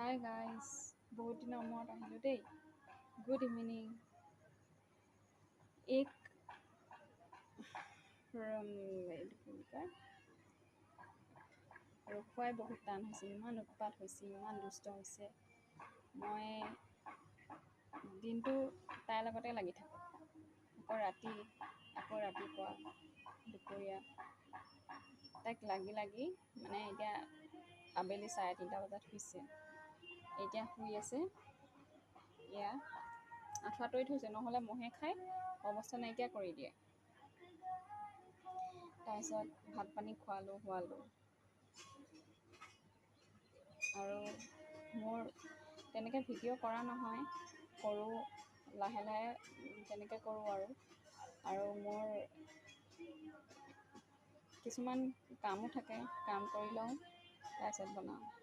Hi guys, বহুত দিনৰ মূৰত আহিলোঁ দেই। Good evening. এইটো কি বুলি কয়, ৰখুৱাই বহুত টান হৈছে, ইমান উৎপাত হৈছে, ইমান দুষ্ট হৈছে। মই দিনটো তাইৰ লগতে লাগি থাকোঁ, আকৌ ৰাতি, আকৌ ৰাতিপুৱা, দুপৰীয়া তাইক লাগি লাগি মানে এতিয়া আবেলি 3:30 বজাত শুইছে। এতিয়া শুই আছে, এয়া আঁঠুৱা তৰি থৈছে, নহ'লে মহে খাই অৱস্থা নাইকিয়া কৰি দিয়ে। তাৰপিছত ভাত পানী খোৱালোঁ আৰু মোৰ তেনেকৈ ভিডিঅ' কৰা নহয়, কৰোঁ লাহে লাহে তেনেকৈ কৰোঁ আৰু মোৰ কিছুমান কামো থাকে, কাম কৰি লওঁ তাৰপিছত বনাওঁ।